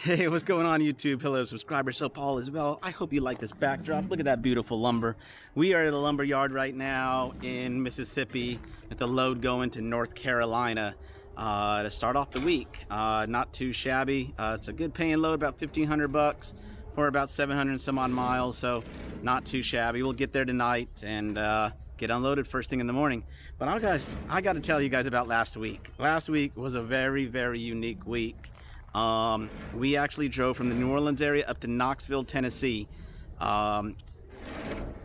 Hey, what's going on YouTube? Hello subscribers, so Paul as well. I hope you like this backdrop. Look at that beautiful lumber. We are at a lumber yard right now in Mississippi with the load going to North Carolina to start off the week. Not too shabby. It's a good paying load, about 1,500 bucks for about 700 and some odd miles, so not too shabby. We'll get there tonight and get unloaded first thing in the morning. But I got to tell you guys about last week. Last week was a very, very unique week. We actually drove from the New Orleans area up to Knoxville, Tennessee over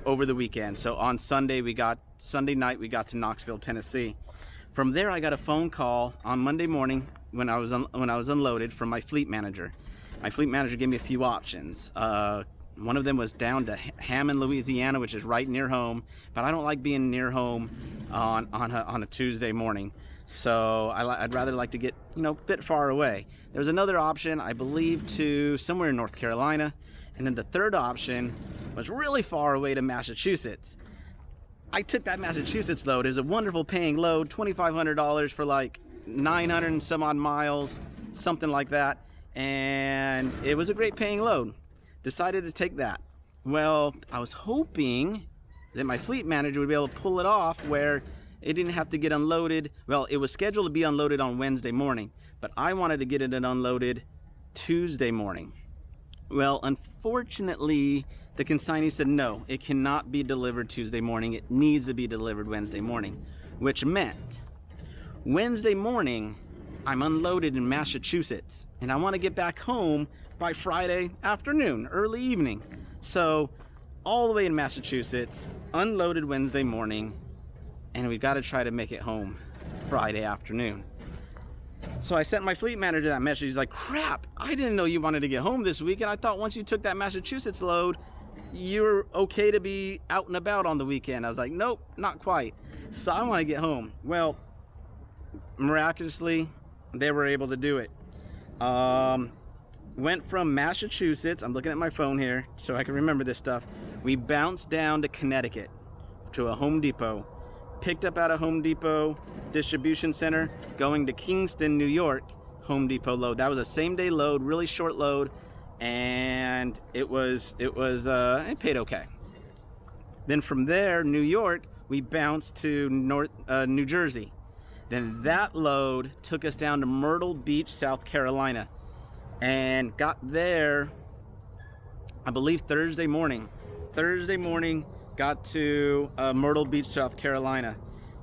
the weekend. So on Sunday night we got to Knoxville, Tennessee. From there I got a phone call on Monday morning when I was unloaded from my fleet manager. My fleet manager gave me a few options. One of them was down to Hammond, Louisiana, which is right near home, but I don't like being near home on a Tuesday morning. So I'd rather like to get, a bit far away. There was another option, I believe, to somewhere in North Carolina. And then the third option was really far away to Massachusetts. I took that Massachusetts load. It was a wonderful paying load, $2,500 for like 900 and some odd miles, something like that. And it was a great paying load. Decided to take that. Well, I was hoping that my fleet manager would be able to pull it off where it didn't have to get unloaded. Well, it was scheduled to be unloaded on Wednesday morning, but I wanted to get it unloaded Tuesday morning. Well, unfortunately, the consignee said no, it cannot be delivered Tuesday morning. It needs to be delivered Wednesday morning, which meant Wednesday morning, I'm unloaded in Massachusetts, and I want to get back home by Friday afternoon, early evening. So, all the way in Massachusetts, unloaded Wednesday morning, and we've got to try to make it home Friday afternoon. So I sent my fleet manager that message. He's like, crap, I didn't know you wanted to get home this weekend. I thought once you took that Massachusetts load, you were okay to be out and about on the weekend. I was like, nope, not quite. So I want to get home. Well, miraculously, they were able to do it. Went from Massachusetts, I'm looking at my phone here so I can remember this stuff. We bounced down to Connecticut to a Home Depot. Picked up at a Home Depot distribution center, going to Kingston, New York, Home Depot load. That was a same day load, really short load, and it paid okay. Then from there, New York, we bounced to New Jersey. Then that load took us down to Myrtle Beach, South Carolina, and got there, I believe Thursday morning. Got to Myrtle Beach, South Carolina.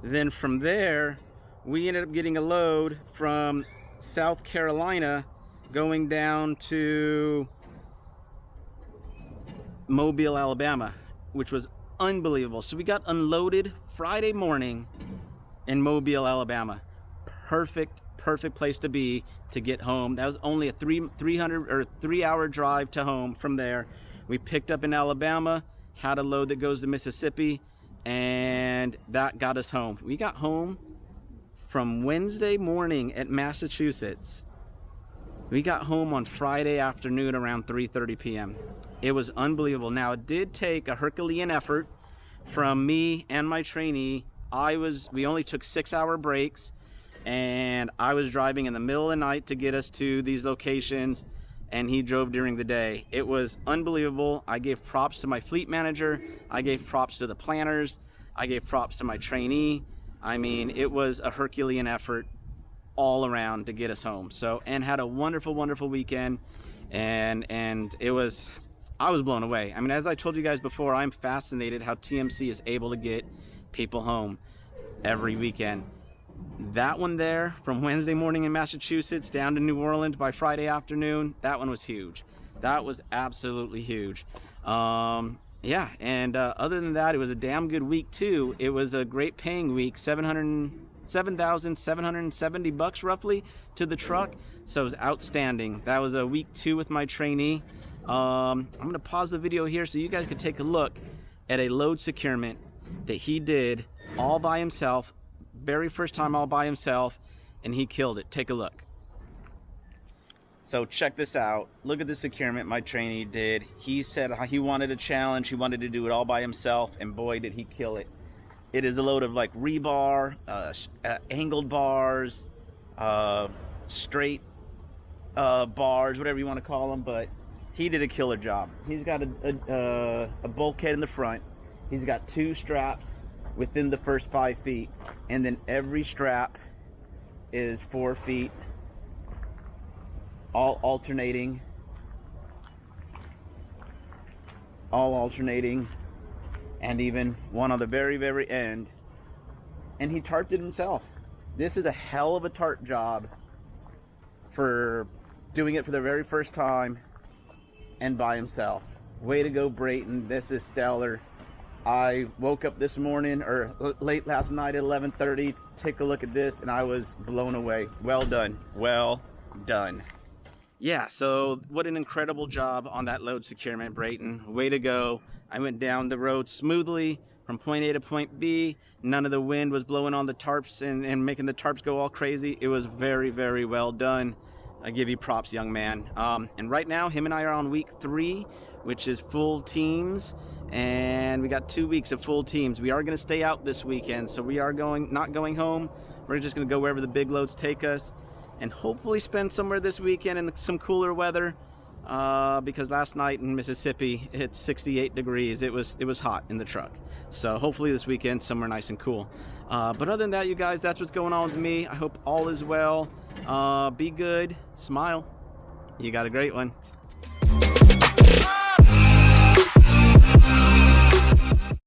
Then from there, we ended up getting a load from South Carolina going down to Mobile, Alabama, which was unbelievable. So we got unloaded Friday morning in Mobile, Alabama. Perfect place to be to get home. That was only a 3-hour drive to home from there. We picked up in Alabama, had a load that goes to Mississippi, and that got us home. We got home from Wednesday morning at Massachusetts. We got home on Friday afternoon around 3:30 p.m. It was unbelievable. Now, it did take a Herculean effort from me and my trainee. We only took 6-hour breaks, and I was driving in the middle of the night to get us to these locations, and he drove during the day. It was unbelievable. I gave props to my fleet manager. I gave props to the planners. I gave props to my trainee. I mean, it was a Herculean effort all around to get us home. So, and had a wonderful, wonderful weekend, and I was blown away. I mean, as I told you guys before, I'm fascinated how TMC is able to get people home every weekend. That one there, from Wednesday morning in Massachusetts down to New Orleans by Friday afternoon, that one was huge. That was absolutely huge. Yeah, and other than that, it was a damn good week too. It was a great paying week, 7,770 bucks roughly to the truck. So it was outstanding. That was a week 2 with my trainee. I'm gonna pause the video here so you guys could take a look at a load securement that he did all by himself. Very first time all by himself, and he killed it. Take a look. So check this out. Look at the securement my trainee did. He said he wanted a challenge. He wanted to do it all by himself, and boy, did he kill it. It is a load of like rebar, angled bars, straight bars, whatever you want to call them, but he did a killer job. He's got a bulkhead in the front. He's got 2 straps within the first 5 feet, and then every strap is 4 feet, all alternating, and even one on the very end. And he tarped it himself. This is a hell of a tarp job for doing it for the very first time and by himself. Way to go, Brayton. This is stellar. I woke up this morning, or late last night at 11:30, take a look at this, and I was blown away. Well done. Well done. Yeah, so what an incredible job on that load securement, Brayton. Way to go. I went down the road smoothly from point A to point B. None of the wind was blowing on the tarps and making the tarps go all crazy. It was very well done. I give you props, young man. And right now, him and I are on week 3, which is full teams, and we got 2 weeks of full teams. We are going to stay out this weekend, so we are not going home. We're just going to go wherever the big loads take us, and hopefully spend somewhere this weekend in some cooler weather, because last night in Mississippi it hit 68 degrees. It was hot in the truck. So hopefully this weekend somewhere nice and cool. But other than that, you guys, that's what's going on with me. I hope all is well. Be good, smile. You got a great one.